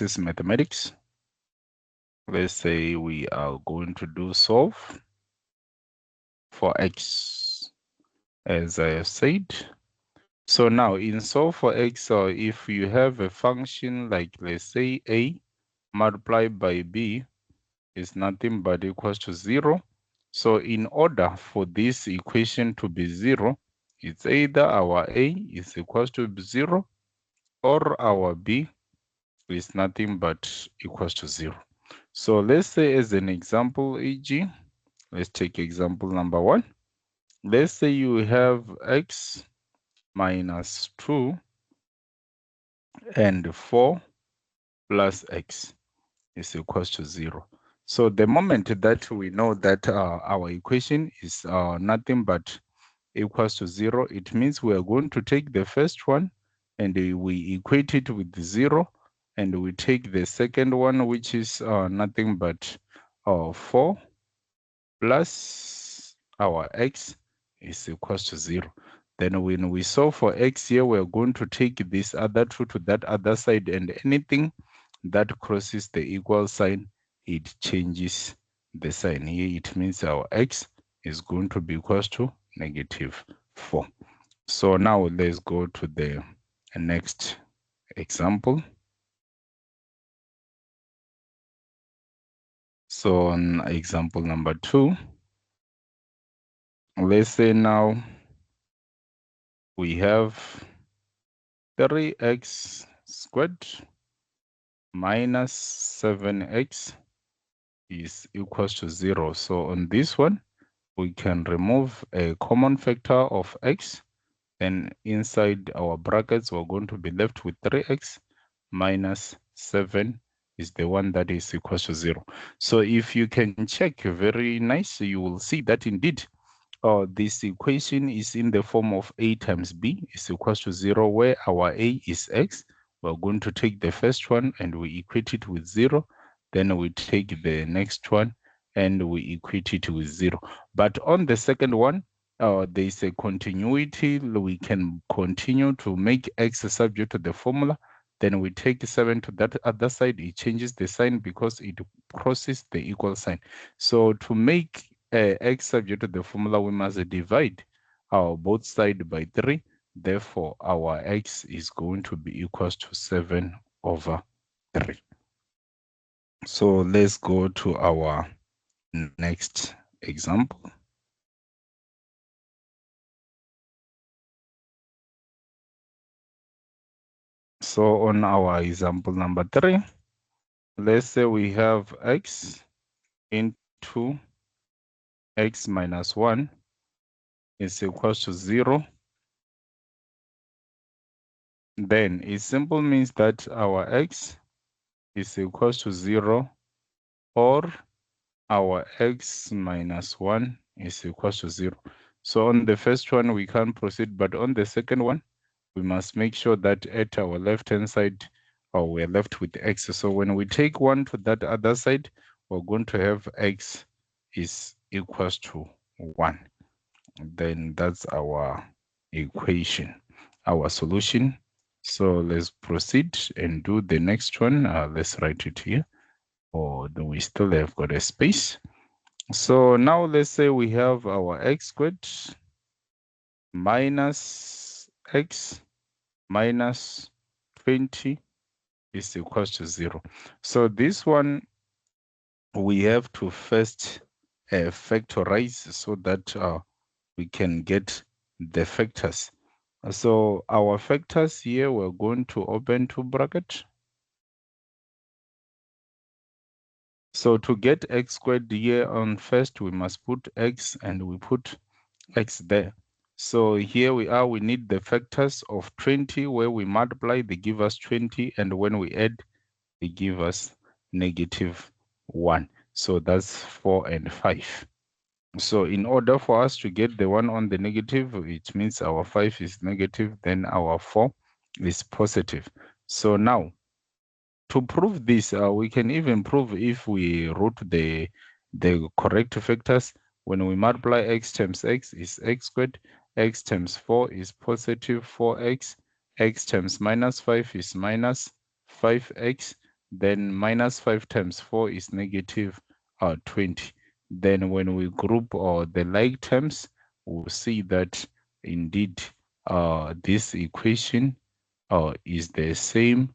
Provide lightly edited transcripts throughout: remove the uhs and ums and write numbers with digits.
is mathematics. Let's say we are going to do solve for x, as I have said. So now in solve for x, if you have a function like, let's say, a multiplied by b is nothing but equals to 0. So in order for this equation to be 0, it's either our a is equals to 0 or our b is nothing but equals to 0. So let's say as an example, e.g., let's take example number 1. Let's say you have x minus 2 and 4 plus x is equals to 0. So the moment that we know that our equation is nothing but equals to 0, it means we are going to take the first one and we equate it with 0, and we take the second one, which is nothing but 4 plus our x is equals to 0. Then when we solve for x here, we're going to take this other 2 to that other side, and anything that crosses the equal sign, it changes the sign. Here it means our x is going to be equals to -4. So now let's go to the next example. So on example number 2, let's say now we have 3x squared minus 7x is equals to 0. So on this one, we can remove a common factor of x. Then inside our brackets, we're going to be left with 3x minus 7 is the one that is equals to 0. So if you can check very nice, you will see that indeed this equation is in the form of a times b is equals to 0, where our a is x. We're going to take the first one and we equate it with 0. Then we take the next one and we equate it with 0. But on the second one, there is a continuity. We can continue to make x subject to the formula. Then we take 7 to that other side. It changes the sign because it crosses the equal sign. So to make x subject to the formula, we must divide our both sides by 3. Therefore, our x is going to be equals to 7 over 3. So let's go to our next example. So on our example number 3, let's say we have x into x minus 1 is equals to 0. Then it simply means that our x is equals to 0, or our x minus 1 is equals to 0. So on the first one, we can't proceed, but on the second one, we must make sure that at our left-hand side, we're left with x. So when we take 1 to that other side, we're going to have x is equals to 1. Then that's our equation, our solution. So let's proceed and do the next one. Let's write it here. Or do we still have got a space? So now let's say we have our x squared minus x minus 20 is equals to 0. So this one, we have to first factorize so that we can get the factors. So our factors here, we're going to open two brackets. So to get x squared here on first, we must put x and we put x there. So here we are, we need the factors of 20, where we multiply, they give us 20, and when we add, they give us -1. So that's 4 and 5. So in order for us to get the one on the negative, it means our 5 is negative, then our 4 is positive. So now, to prove this, we can even prove if we root the correct factors. When we multiply x times x is x squared, x times 4 is positive 4x, x times -5 is minus 5x, then minus 5 times 4 is negative 20. Then when we group the like terms, we'll see that indeed this equation is the same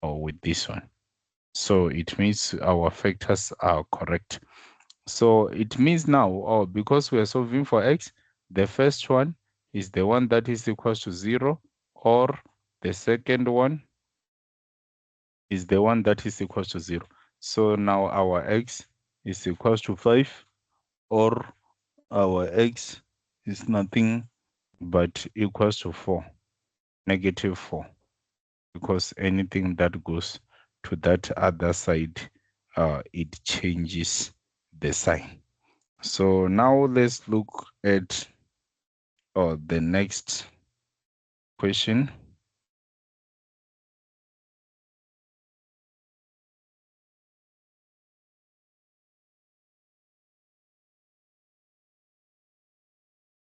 with this one. So it means our factors are correct. So it means now, because we are solving for x, the first one is the one that is equals to 0, or the second one is the one that is equals to 0. So now our x is equals to 5, or our x is nothing but equals to 4, negative 4, because anything that goes to that other side, it changes the sign. So now let's look at the next question.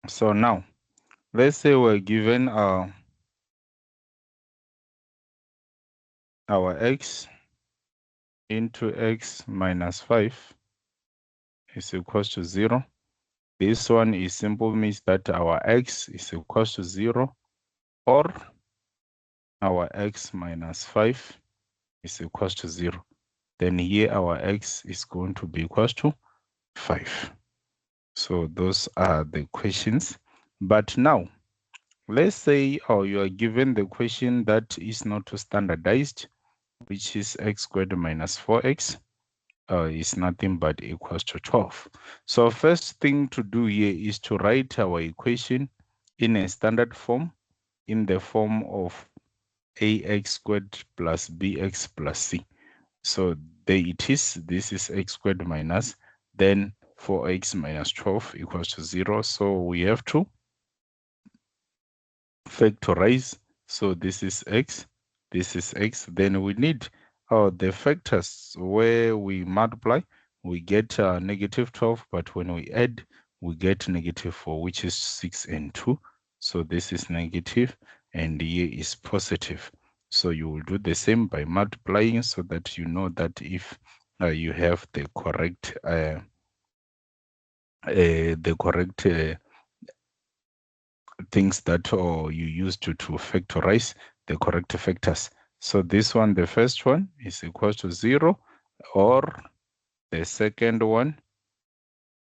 So now, let's say we're given our x into x minus 5 is equals to 0. This one is simple, means that our x is equals to 0, or our x minus 5 is equals to 0. Then here our x is going to be equals to 5. So those are the questions. But now, let's say you are given the question that is not standardized, which is x squared minus 4x is nothing but equals to 12. So first thing to do here is to write our equation in a standard form, in the form of ax squared plus bx plus c. So there it is. This is x squared minus, then 4x minus 12 equals to 0. So we have to factorize. So this is x, then we need the factors where we multiply, we get negative 12, but when we add, we get negative 4, which is 6 and 2. So this is negative, and here is positive. So you will do the same by multiplying, so that you know that if you have the correct things that you use to factorize the correct factors. So this one, the first one is equal to 0, or the second one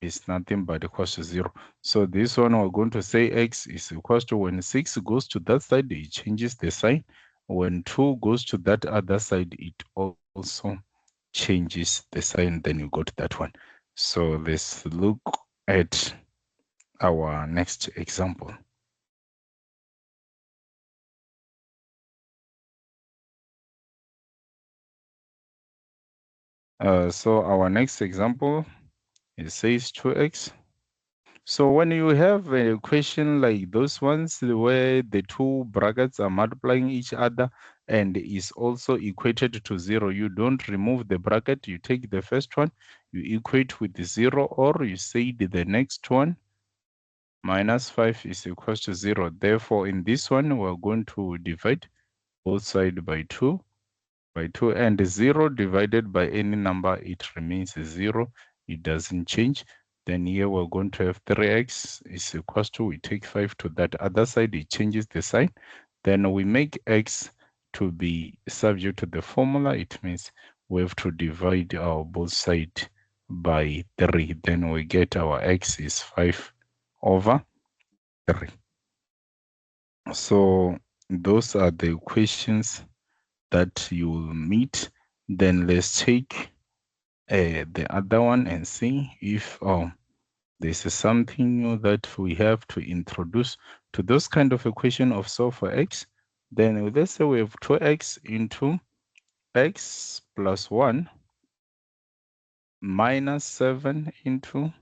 is nothing but equals to 0. So this one, we're going to say x is equals to, when 6 goes to that side, it changes the sign. When 2 goes to that other side, it also changes the sign. Then you got that one. So let's look at our next example. So our next example, it says 2x. So when you have a question like those ones where the two brackets are multiplying each other and is also equated to 0, you don't remove the bracket. You take the first one, you equate with the 0, or you say the next one, minus 5 is equals to 0. Therefore, in this one, we're going to divide both sides by 2. And 0 divided by any number, it remains 0. It doesn't change. Then here we're going to have 3x is equals to, we take 5 to that other side, it changes the sign. Then we make x to be subject to the formula. It means we have to divide our both sides by 3. Then we get our x is 5 over 3. So those are the equations that you will meet. Then let's take the other one and see if this is something new that we have to introduce to those kind of equation of solve for x. Then let's say we have 2x into x plus 1 minus 7 into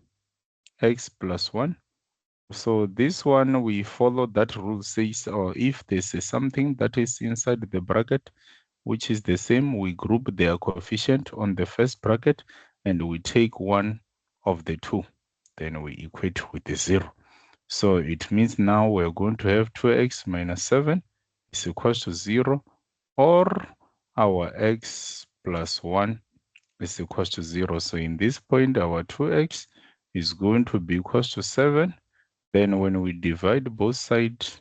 x plus 1. So this one, we follow that rule, says, or if this is something that is inside the bracket, which is the same, we group their coefficient on the first bracket and we take one of the two, then we equate with the 0. So it means now we're going to have 2x minus 7 is equals to 0, or our x plus 1 is equals to 0. So in this point, our 2x is going to be equals to 7. Then when we divide both sides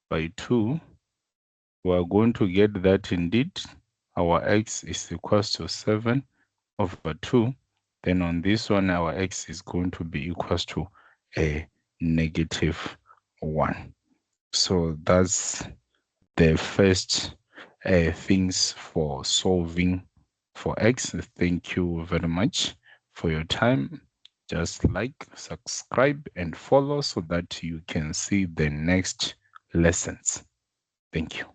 by 2, we are going to get that indeed our x is equals to 7 over 2. Then on this one, our x is going to be equals to a negative 1. So that's the first things for solving for x. Thank you very much for your time. Just like, subscribe, and follow so that you can see the next lessons. Thank you.